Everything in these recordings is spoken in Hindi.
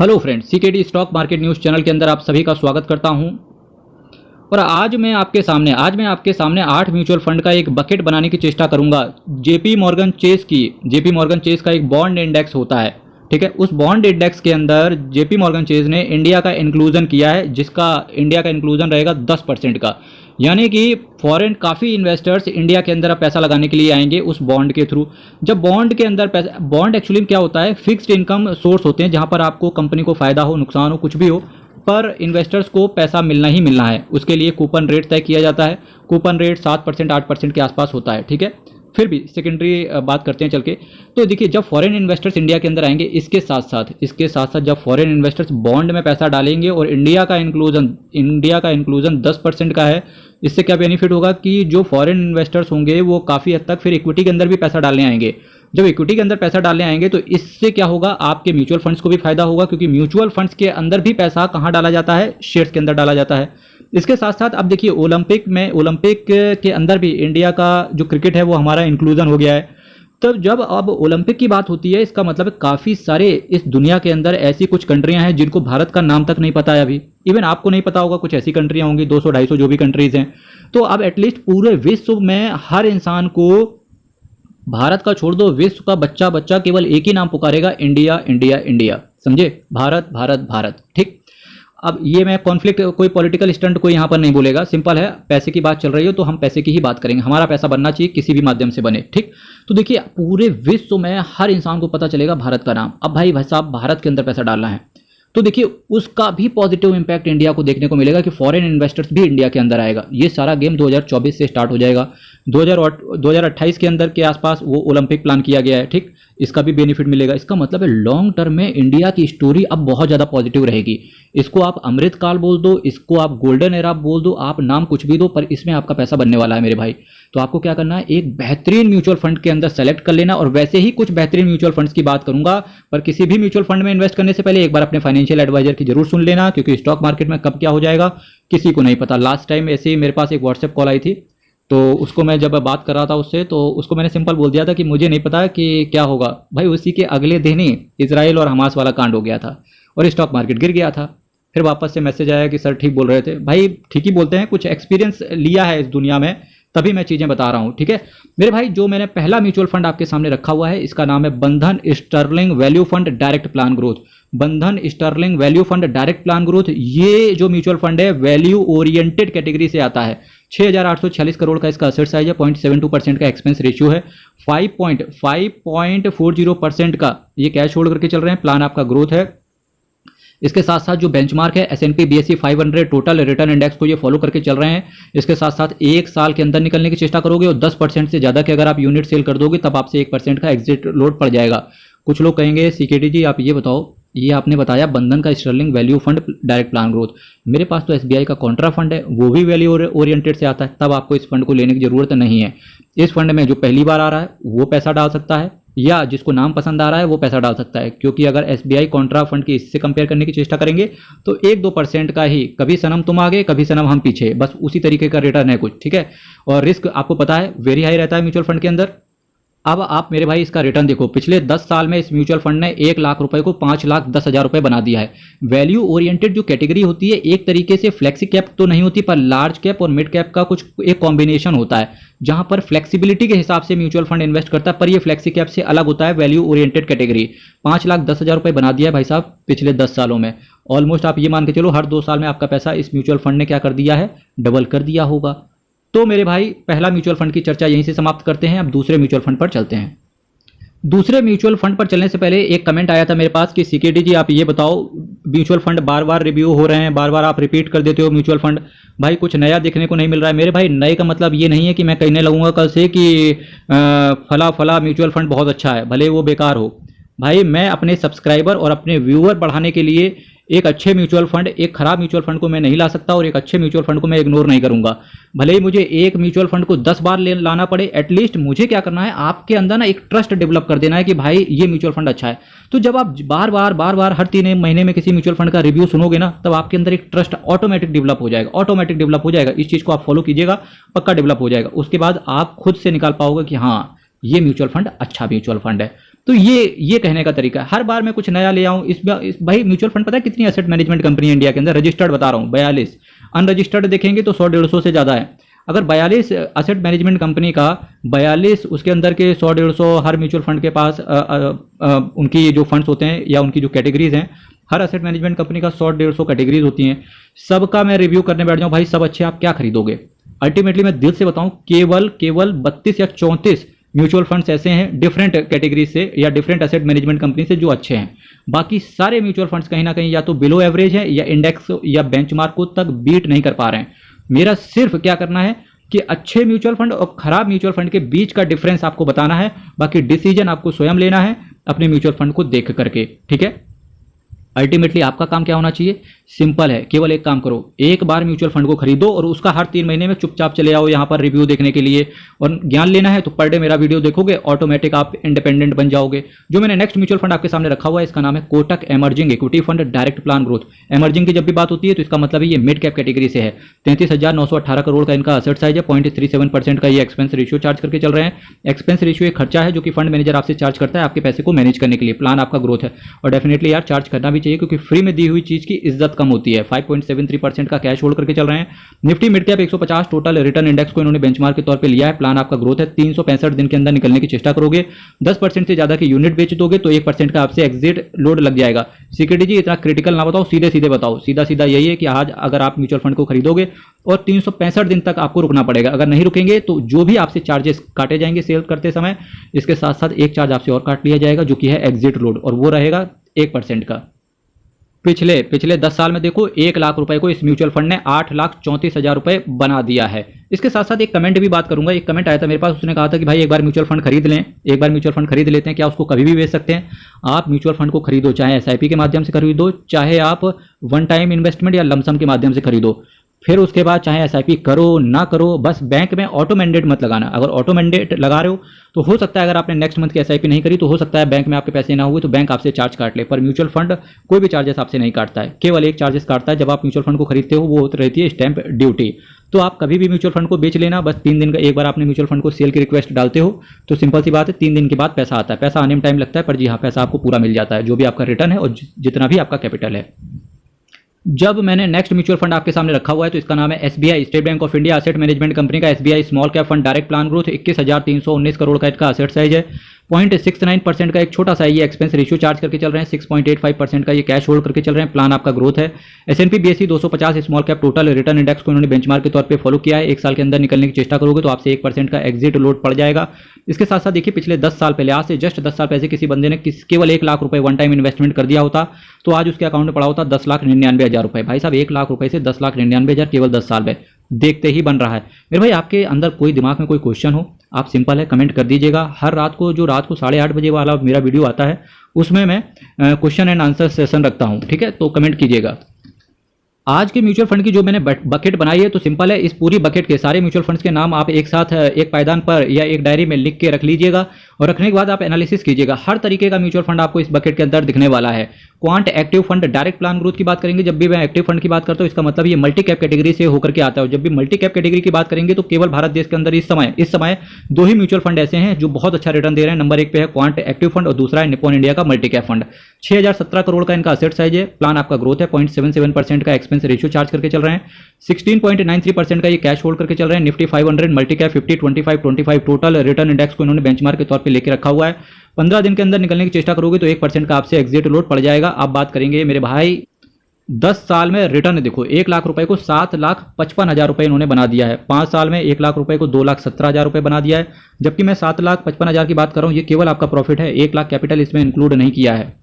Hello friends, CKD stock market news channel के अंदर आप सभी का स्वागत करता हूं। और आज मैं आपके सामने 8 म्यूचुअल फंड का एक बकेट बनाने की चेष्टा करूंगा। जेपी मॉर्गन चेस का एक बॉन्ड इंडेक्स होता है, ठीक है। उस बॉन्ड इंडेक्स के अंदर जेपी मॉर्गन चेस ने इंडिया का इंक्लूजन किया है, जिसका इंडिया का इंक्लूजन रहेगा 10% का। यानी कि फॉरेन काफ़ी इन्वेस्टर्स इंडिया के अंदर अब पैसा लगाने के लिए आएंगे उस बॉन्ड के थ्रू। जब बॉन्ड के अंदर पैसा, बॉन्ड एक्चुअली क्या होता है, फिक्स्ड इनकम सोर्स होते हैं, जहां पर आपको कंपनी को फायदा हो, नुकसान हो, कुछ भी हो, पर इन्वेस्टर्स को पैसा मिलना ही मिलना है। उसके लिए कूपन रेट तय किया जाता है। कूपन रेट 7% 8% के आसपास होता है, ठीक है। फिर भी सेकेंडरी बात करते हैं चल के। तो देखिए, जब फॉरेन इन्वेस्टर्स इंडिया के अंदर आएंगे, इसके साथ साथ जब फॉरेन इन्वेस्टर्स बॉन्ड में पैसा डालेंगे और इंडिया का इंक्लूजन 10% का है, इससे क्या बेनिफिट होगा कि जो फॉरेन इन्वेस्टर्स होंगे वो काफ़ी हद तक फिर इक्विटी के अंदर भी पैसा डालने आएंगे। जब इक्विटी के अंदर पैसा डालने आएंगे तो इससे क्या होगा, आपके म्यूचुअल फंड्स को भी फायदा होगा, क्योंकि म्यूचुअल फंड्स के अंदर भी पैसा कहाँ डाला जाता है, शेयर्स के अंदर डाला जाता है। इसके साथ साथ अब देखिए, ओलंपिक के अंदर भी इंडिया का जो क्रिकेट है वो हमारा इंक्लूजन हो गया है। तब जब अब ओलंपिक की बात होती है, इसका मतलब काफ़ी सारे इस दुनिया के अंदर ऐसी कुछ कंट्रियां हैं जिनको भारत का नाम तक नहीं पता है अभी। इवन आपको नहीं पता होगा, कुछ ऐसी कंट्रियां होंगी, 200-250 जो भी कंट्रीज हैं। तो अब एटलीस्ट पूरे विश्व में हर इंसान को, भारत का छोड़ दो, विश्व का बच्चा केवल एक ही नाम पुकारेगा, इंडिया इंडिया इंडिया। समझे, भारत भारत भारत, ठीक। अब ये मैं कॉन्फ्लिक्ट, कोई पॉलिटिकल स्टंट कोई यहाँ पर नहीं बोलेगा। सिंपल है, पैसे की बात चल रही हो तो हम पैसे की ही बात करेंगे। हमारा पैसा बनना चाहिए, किसी भी माध्यम से बने, ठीक। तो देखिए, पूरे विश्व में हर इंसान को पता चलेगा भारत का नाम। अब भाई साहब, भारत के अंदर पैसा डालना है तो देखिए, उसका भी पॉजिटिव इंपैक्ट इंडिया को देखने को मिलेगा कि फॉरेन इन्वेस्टर्स भी इंडिया के अंदर आएगा। ये सारा गेम 2024 से स्टार्ट हो जाएगा। 2028 के अंदर के आसपास वो ओलंपिक प्लान किया गया है, ठीक। इसका भी बेनिफिट मिलेगा। इसका मतलब है लॉन्ग टर्म में इंडिया की स्टोरी अब बहुत ज़्यादा पॉजिटिव रहेगी। इसको आप अमृतकाल बोल दो, इसको आप गोल्डन एरा बोल दो, आप नाम कुछ भी दो, पर इसमें आपका पैसा बनने वाला है मेरे भाई। तो आपको क्या करना है, एक बेहतरीन म्यूचुअल फंड के अंदर सेलेक्ट कर लेना। और वैसे ही कुछ बेहतरीन म्यूचुअल फंड्स की बात करूंगा, पर किसी भी म्यूचुअल फंड में इन्वेस्ट करने से पहले एक बार अपने फाइनेंशियल एडवाइजर की जरूर सुन लेना, क्योंकि स्टॉक मार्केट में कब क्या हो जाएगा किसी को नहीं पता। लास्ट टाइम ऐसे ही मेरे पास एक व्हाट्सएप कॉल आई थी, तो उसको मैं जब बात कर रहा था उससे, तो उसको मैंने सिंपल बोल दिया था कि मुझे नहीं पता कि क्या होगा। भाई उसी के अगले दिन ही इजराइल और हमास वाला कांड हो गया था और स्टॉक मार्केट गिर गया था। फिर वापस से मैसेज आया कि सर ठीक बोल रहे थे। भाई ठीक ही बोलते हैं, कुछ एक्सपीरियंस लिया है इस दुनिया में, तभी मैं चीज़ें बता रहा हूँ, ठीक है मेरे भाई। जो मैंने पहला म्यूचुअल फंड आपके सामने रखा हुआ है, इसका नाम है Bandhan sterling value fund direct plan growth. Bandhan sterling value fund direct plan growth, ये जो म्यूचुअल फंड है वैल्यू ओरिएंटेड कैटेगरी से आता है। 6,846 करोड़ का इसका असेट साइज है, 0.72% का एक्सपेंस रेशियो है, 5.40% का ये कैश होल्ड करके चल रहे हैं। प्लान आपका ग्रोथ है। इसके साथ साथ जो बेंचमार्क है S&P BSE 500 total return index को ये फॉलो करके चल रहे हैं। इसके साथ साथ एक साल के अंदर निकलने की चेष्टा करोगे और 10% से ज़्यादा के अगर आप यूनिट सेल कर दोगे तब आपसे 1% का एग्जिट लोड पड़ जाएगा। कुछ लोग कहेंगे सीकेडी जी आप ये बताओ, ये आपने बताया बंधन का sterling value fund direct plan growth, मेरे पास तो SBI का कॉन्ट्रा फंड है, वो भी वैल्यू ओरिएंटेड से आता है, तब आपको इस फंड को लेने की जरूरत नहीं है। इस फंड में जो पहली बार आ रहा है वो पैसा डाल सकता है, या जिसको नाम पसंद आ रहा है वो पैसा डाल सकता है। क्योंकि अगर SBI कॉन्ट्रा फंड की इससे कंपेयर करने की चेष्टा करेंगे तो 1-2% का ही, कभी सनम तुम आगे कभी सनम हम पीछे, बस उसी तरीके का रिटर्न है कुछ, ठीक है। और रिस्क आपको पता है वेरी हाई रहता है म्यूचुअल फंड के अंदर। अब आप मेरे भाई इसका रिटर्न देखो, पिछले 10 साल में इस म्यूचुअल फंड ने 1 लाख रुपए को 5,10,000 रुपए बना दिया है। वैल्यू ओरिएंटेड जो कैटेगरी होती है, एक तरीके से फ्लेक्सी कैप तो नहीं होती, पर लार्ज कैप और मिड कैप का कुछ एक कॉम्बिनेशन होता है, जहां पर फ्लेक्सिबिलिटी के हिसाब से म्यूचुअल फंड इन्वेस्ट करता है, पर ये फ्लेक्सी कैप से अलग होता है। वैल्यू ओरिएंटेड कैटेगरी 5,10,000 रुपए बना दिया है भाई साहब पिछले 10 सालों में। ऑलमोस्ट आप ये मान के चलो हर 2 साल में आपका पैसा इस म्यूचुअल फंड ने क्या कर दिया है, डबल कर दिया होगा। तो मेरे भाई पहला म्यूचुअल फंड की चर्चा यहीं से समाप्त करते हैं। अब दूसरे म्यूचुअल फंड पर चलते हैं। दूसरे म्यूचुअल फंड पर चलने से पहले एक कमेंट आया था मेरे पास कि सीकेडी जी आप ये बताओ, म्यूचुअल फंड बार बार रिव्यू हो रहे हैं, बार बार आप रिपीट कर देते हो म्यूचुअल फंड, भाई कुछ नया देखने को नहीं मिल रहा है। मेरे भाई नए का मतलब ये नहीं है कि मैं कहने लगूंगा कल से कि फला म्यूचुअल फंड बहुत अच्छा है, भले वो बेकार हो। भाई मैं अपने सब्सक्राइबर और अपने व्यूअर बढ़ाने के लिए एक अच्छे म्यूचुअल फंड, एक खराब म्यूचुअल फंड को मैं नहीं ला सकता, और एक अच्छे म्यूचुअल फंड को मैं इग्नोर नहीं करूंगा। भले ही मुझे एक म्यूचुअल फंड को 10 बार लाना पड़े, एटलीस्ट मुझे क्या करना है, आपके अंदर ना एक ट्रस्ट डेवलप कर देना है कि भाई ये म्यूचुअल फंड अच्छा है। तो जब आप बार बार हर 3 महीने में किसी म्यूचुअल फंड का रिव्यू सुनोगे ना, तब आपके अंदर एक ट्रस्ट ऑटोमेटिक डेवलप हो जाएगा। इस चीज को आप फॉलो कीजिएगा, पक्का डेवलप हो जाएगा। उसके बाद आप खुद से निकाल पाओगे कि हाँ ये म्यूचुअल फंड अच्छा म्यूचुअल फंड है। तो ये कहने का तरीका है। हर बार मैं कुछ नया ले आऊं। भाई म्यूचुअल फंड पता है कितनी एसेट मैनेजमेंट कंपनी है इंडिया के अंदर? रजिस्टर्ड बता रहा हूं 42, अनरजिस्टर्ड देखेंगे तो 100-150 से ज़्यादा है। अगर 42 एसेट मैनेजमेंट कंपनी का 42 उसके अंदर के 100-150 हर म्यूचुअल फंड के पास उनकी जो फंड्स होते हैं या उनकी जो कैटेगरीज हैं, हर एसेट मैनेजमेंट कंपनी का 100-150 कैटेगरीज होती हैं, सबका मैं रिव्यू करने बैठ जाऊं, भाई सब अच्छे, आप क्या खरीदोगे? अल्टीमेटली मैं दिल से बताऊं, केवल 32 या 34 म्यूचुअल फंड्स ऐसे हैं डिफरेंट कैटेगरी से या डिफरेंट एसेट मैनेजमेंट कंपनी से जो अच्छे हैं। बाकी सारे म्यूचुअल फंड्स कहीं ना कहीं या तो बिलो एवरेज है या इंडेक्स या बेंचमार्क को तक बीट नहीं कर पा रहे हैं। मेरा सिर्फ क्या करना है कि अच्छे म्यूचुअल फंड और खराब म्यूचुअल फंड के बीच का डिफरेंस आपको बताना है। बाकी डिसीजन आपको स्वयं लेना है अपने म्यूचुअल फंड को देख करके, ठीक है। अल्टीमेटली आपका काम क्या होना चाहिए? सिंपल है, केवल एक काम करो, एक बार म्यूचुअल फंड को खरीदो और उसका हर 3 महीने में चुपचाप चले आओ यहाँ पर रिव्यू देखने के लिए। और ज्ञान लेना है तो पर डे मेरा वीडियो देखोगे, ऑटोमेटिक आप इंडिपेंडेंट बन जाओगे। जो मैंने नेक्स्ट म्यूचुअल फंड आपके सामने रखा हुआ है, इसका नाम है Kotak emerging equity fund direct plan growth. Emerging की जब भी बात होती है तो इसका मतलब है ये मिड कैप कैटेगरी से है। 33,918 करोड़ का इनका असेट साइज है, 0.37% का ये एक्सपेंस रेशियो चार्ज करके चल रहे हैं। एक्सपेंस रेशियो एक खर्चा है जो कि फंड मैनेजर आपसे चार्ज करता है आपके पैसे को मैनेज करने के लिए। प्लान आपका ग्रोथ है और डेफिनेटली यार चार्ज करना भी चाहिए, क्योंकि फ्री में दी हुई चीज की इज्जत कम होती है। 5.73% का कैश होल्ड करके चल रहे हैं। Nifty mid cap 150 total return index को इन्होंने बेंचमार्क के तौर पे लिया है। प्लान आपका ग्रोथ है, 365 दिन के अंदर निकलने की चेष्टा करोगे। 10% से ज्यादा की यूनिट बेच दोगे तो 1% का आपसे एग्जिट लोड लग जाएगा। सिक्योरिटी जी इतना क्रिटिकल ना बताओ, सीधे सीधे बताओ। सीधा सीधा यही है कि आज अगर आप म्यूचुअल फंड को खरीदोगे और 365 दिन तक आपको रुकना पड़ेगा। अगर नहीं रुकेंगे तो जो भी आपसे चार्जेस काटे जाएंगे सेल करते समय, इसके साथ साथ एक चार्ज आपसे और काट लिया जाएगा जो कि है एग्जिट लोड, और वो रहेगा 1% का। पिछले 10 साल में देखो 1 लाख रुपए को इस म्यूचुअल फंड ने 8,34,000 रुपए बना दिया है। इसके साथ साथ एक कमेंट भी बात करूंगा। एक कमेंट आया था मेरे पास, उसने कहा था कि भाई एक बार म्यूचुअल फंड खरीद लें, एक बार म्यूचुअल फंड खरीद लेते हैं, क्या उसको कभी भी बेच सकते हैं? आप म्यूचुअल फंड को खरीदो, चाहे एसआईपी के माध्यम से खरीदो, चाहे आप वन टाइम इन्वेस्टमेंट या लमसम के माध्यम से खरीदो। फिर उसके बाद चाहे एसआईपी करो ना करो, बस बैंक में ऑटो मैंडेट मत लगाना। अगर ऑटो मैंडेट लगा रहे हो तो हो सकता है अगर आपने नेक्स्ट मंथ की एसआईपी नहीं करी तो हो सकता है बैंक में आपके पैसे ना हुए तो बैंक आपसे चार्ज काट ले। पर म्यूचुअल फंड कोई भी चार्जेस आपसे नहीं काटता है, केवल एक चार्जेस काटता है जब आप म्यूचुअल फंड को खरीदते हो, वो रहती है स्टैंप ड्यूटी। तो आप कभी भी म्यूचुअल फंड को बेच लेना, बस 3 दिन का एक बार आपने म्यूचुअल फंड को सेल की रिक्वेस्ट डालते हो तो सिंपल सी बात है 3 दिन के बाद पैसा आता है। पैसा आने में टाइम लगता है पर जी हाँ, पैसा आपको पूरा मिल जाता है, जो भी आपका रिटर्न है और जितना भी आपका कैपिटल है। जब मैंने नेक्स्ट म्यूचुअल फंड आपके सामने रखा हुआ है तो इसका नाम है SBI, State Bank of India asset management company का SBI small cap fund direct plan growth. 21,319 crore का इसका असेट साइज है। 0.69% का एक छोटा सा ये एक्सपेंस रेशियो चार्ज करके चल रहे हैं। 6.85% का ये कैश होल्ड करके चल रहे हैं। प्लान आपका ग्रोथ है। S&P BSE 250 small cap total return index को इन्होंने बेंचमार्क के तौर पे फॉलो किया है। 1 साल के अंदर निकलने की चेष्टा करोगे तो आपसे 1% का एग्जिट लोड पड़ जाएगा। इसके साथ साथ देखिए पिछले 10 साल पहले, आज से जस्ट 10 साल पहले किसी बंदे ने केवल 1 लाख रुपए वन टाइम इन्वेस्टमेंट कर दिया होता तो आज उसके अकाउंट में पड़ा होता 10,99,000 रुपए। भाई साहब 1 लाख रुपए से 10,99,000 केवल 10 साल में देखते ही बन रहा है। मेरे भाई आपके अंदर कोई दिमाग में कोई क्वेश्चन हो, आप सिंपल है कमेंट कर दीजिएगा। हर रात को जो रात को 8:30 बजे वाला मेरा वीडियो आता है उसमें मैं क्वेश्चन एंड आंसर सेशन रखता हूं, ठीक है, तो कमेंट कीजिएगा। आज के म्यूचुअल फंड की जो मैंने बकेट बनाई है तो सिंपल है, इस पूरी बकेट के सारे म्यूचुअल फंड्स के नाम आप एक साथ एक पायदान पर या एक डायरी में लिख के रख लीजिएगा और रखने के बाद आप एनालिसिस कीजिएगा। हर तरीके का म्यूचुअल फंड आपको इस बकेट के अंदर दिखने वाला है। Quant active fund direct plan growth की बात करेंगे, जब भी मैं एक्टिव फंड की बात करता हूं इसका मतलब ये मल्टी कैप कैटेगरी से होकर के आता है। जब भी मल्टी कैप कैटेगरी की बात करेंगे तो केवल भारत देश के अंदर इस समय 2 ही म्यूचुअल फंड ऐसे हैं जो बहुत अच्छा रिटर्न दे रहे हैं। नंबर 1 पे है क्वांट एक्टिव फंड और दूसरा है निप्पॉन इंडिया का मल्टी कैप फंड। 6,017 करोड़ का इनका असेट साइज है। प्लान आपका ग्रोथ है। 0.77% का एक्सपेंस रेशियो चार्ज करके चल रहे हैं। 16.93% का ये कैश होल्ड करके चल रहे हैं। Nifty 500 multi cap 50-25-25 total return index को इन्होंने बेंचमार्क के तौर पे लेके रखा हुआ है। 15 दिन के अंदर निकलने की चेष्टा करोगे तो 1% का आपसे एग्जिट लोड पड़ जाएगा। अब बात करेंगे मेरे भाई 10 साल में रिटर्न देखो, 1 लाख रुपए को 7,55,000 रुपए इन्होंने बना दिया है। 5 साल में 1 लाख रुपए को 2,17,000 रुपए बना दिया है। जबकि मैं 7,55,000 की बात कर रहा हूं, ये केवल आपका प्रॉफिट है, 1 लाख कैपिटल इसमें इंक्लूड नहीं किया है।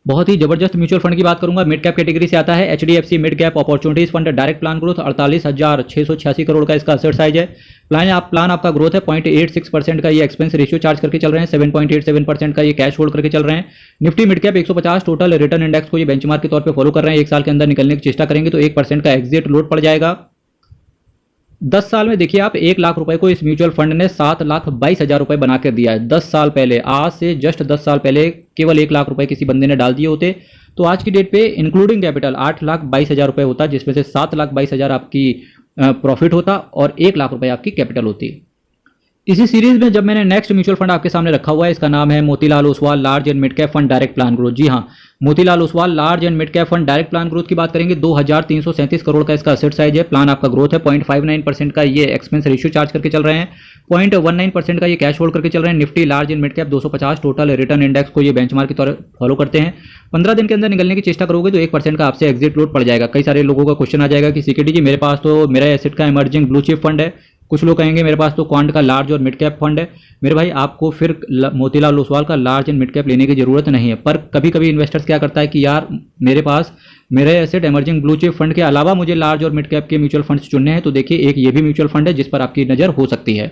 बहुत ही जबरदस्त म्यूचुअल फंड की बात करूंगा, मिड कैप कैटेगरी से आता है। HDFC mid cap opportunities fund direct plan growth 48,686 crore का इसका असेट साइज है। प्लान आपका ग्रोथ है। 0.86% का ये एक्सपेंस रेशियो चार्ज करके चल रहे हैं। 7.87% का ये कैश होल्ड करके चल रहे हैं। Nifty mid cap 150 total return index को ये बेंचमार्क के तौर पे फॉलो कर रहे हैं। 1 साल के अंदर निकलने की चेष्टा करेंगे तो 1% का एग्जिट लोड पड़ जाएगा। 10 साल में देखिए आप 1 लाख रुपए को इस म्यूचुअल फंड ने 7,22,000 रुपए बना कर दिया है। 10 साल पहले, आज से जस्ट 10 साल पहले केवल 1 लाख रुपए किसी बंदे ने डाल दिए होते तो आज की डेट पे इंक्लूडिंग कैपिटल 8,22,000 रुपए होता, जिसमें से 7,22,000 आपकी प्रॉफिट होता और 1 लाख रुपए आपकी कैपिटल होती। इसी सीरीज में जब मैंने नेक्स्ट म्यूचुअल फंड आपके सामने रखा हुआ है, इसका नाम है Motilal Oswal large and mid cap fund direct plan growth. जी हाँ, Motilal Oswal large and mid cap fund direct plan growth की बात करेंगे। 2337 करोड़ का इसका असेट साइज है। प्लान आपका ग्रोथ है। 0.59% का ये एक्सपेंस रेशियो चार्ज करके चल रहे हैं। 0.19% का ये कैश होल्ड करके चल रहे हैं। Nifty large and mid cap 250 total return index को ये बेंचमार्क की तरह फॉलो करते हैं। 15 दिन के अंदर निकलने की चेष्टा करोगे तो 1% का आपसे एग्जिट लोड पड़ जाएगा। कई सारे लोगों का क्वेश्चन आ जाएगा कि सीकेडी जी मेरे पास तो मेरा एसेट का इमर्जिंग ब्लू चिप फंड है, कुछ लोग कहेंगे मेरे पास तो क्वांट का लार्ज और मिड कैप फंड है। मेरे भाई आपको फिर मोतीलाल ओसवाल का लार्ज एंड मिड कैप लेने की जरूरत नहीं है। पर कभी कभी इन्वेस्टर्स क्या करता है कि यार मेरे पास मेरे asset emerging blue chip fund के अलावा मुझे लार्ज और मिड कैप के म्यूचुअल फंड्स चुनने हैं। तो देखिए एक ये भी म्यूचुअल फंड है जिस पर आपकी नज़र हो सकती है।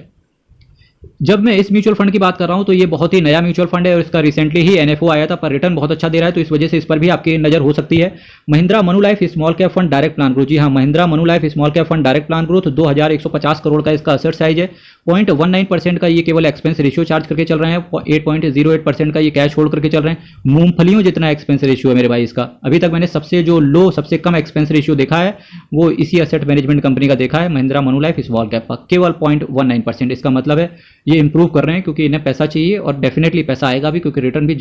जब मैं इस म्यूचुअल फंड की बात कर रहा हूं तो ये बहुत ही नया म्यूचुअल फंड है और इसका रिसेंटली ही एनएफओ आया था, पर रिटर्न बहुत अच्छा दे रहा है, तो इस वजह से इस पर भी आपकी नजर हो सकती है। Mahindra Manulife small cap fund direct plan growth. जी हाँ, Mahindra Manulife small cap fund direct plan growth 2150 crore का इसका असेट साइज है। 0.19% का ये केवल एक्सपेंस रेशियो चार्ज करके चल रहे हैं। 8.08% का ये कैश होल्ड करके चल रहे हैं। मूंगफलियों जितना एक्सपेंस रेशियो है मेरे भाई इसका। अभी तक मैंने सबसे जो लो सबसे कम एक्सपेंस रेशियो देखा है वो इसी एसेट मैनेजमेंट कंपनी का देखा है, महिंद्रा मनुलाइफ स्मॉल कैप का, केवल 0.19%। इसका मतलब है ये इंप्रूव कर रहे हैं क्योंकि इन्हें पैसा चाहिए और डेफिनेटली पैसा आएगा भी, क्योंकि रिटर्न भी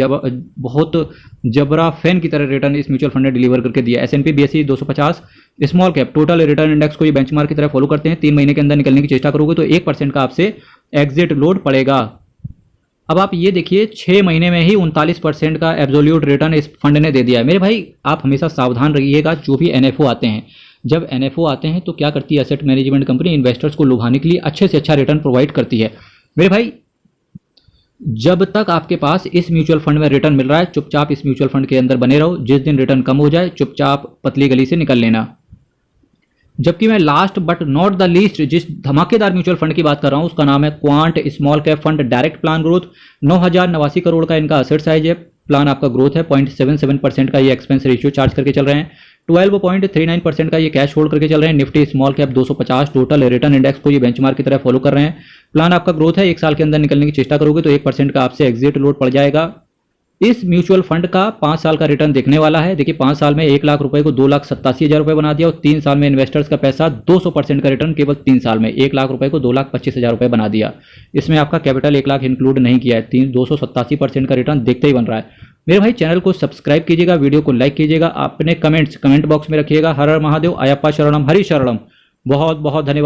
बहुत जबरा फैन की तरह रिटर्न इस म्यूचुअल फंड ने डिलीवर करके दिया। S&P BSE 250 small cap total return index को ये बेंचमार्क की तरह फॉलो करते हैं। 3 महीने के अंदर निकलने की चेष्टा करोगे तो 1% का आपसे एग्जिट लोड पड़ेगा। अब आप ये देखिए 6 महीने में ही 39% का एब्सोल्यूट रिटर्न इस फंड ने दे दिया है। मेरे भाई आप हमेशा सावधान रहिएगा, जो भी एनएफओ आते हैं, जब एनएफओ आते हैं तो क्या करती है एसेट मैनेजमेंट कंपनी, इन्वेस्टर्स को लुभाने के लिए अच्छे से अच्छा रिटर्न प्रोवाइड करती है। मेरे भाई जब तक आपके पास इस म्यूचुअल फंड में रिटर्न मिल रहा है चुपचाप इस म्यूचुअल फंड के अंदर बने रहो। जिस दिन रिटर्न कम हो जाए चुपचाप पतली गली से निकल लेना। जबकि मैं last but not the least जिस धमाकेदार म्यूचुअल फंड की बात कर रहा हूं उसका नाम है quant small cap fund direct plan growth. 9089 crore का इनका असेट साइज है। प्लान आपका ग्रोथ है। 0.77% का ये एक्सपेंस रेशियो चार्ज करके चल रहे हैं। 12.39% का ये कैश होल्ड करके चल रहे हैं। Nifty small cap 250 total return index को ये बेंचमार्क की तरह फॉलो कर रहे हैं। प्लान आपका ग्रोथ है। 1 साल के अंदर निकलने की चेष्टा करोगे तो 1% का आपसे एग्जिट लोड पड़ जाएगा। इस म्यूचुअल फंड का 5 साल का रिटर्न देखने वाला है। देखिए 5 साल में 1 लाख रुपए को 2,87,000 रुपए बना दिया और 3 साल में इन्वेस्टर्स का पैसा 200% का रिटर्न केवल 3 साल में 1 लाख रुपए को 2,25,000 रुपए बना दिया। इसमें आपका कैपिटल 1 लाख इंक्लूड नहीं किया है। 287% का रिटर्न देखते ही बन रहा है। मेरे भाई चैनल को सब्सक्राइब कीजिएगा, वीडियो को लाइक कीजिएगा, अपने कमेंट्स कमेंट बॉक्स में रखिएगा। हर हर महादेव, अयप्पा शरणम, हरि शरणम। बहुत बहुत धन्यवाद।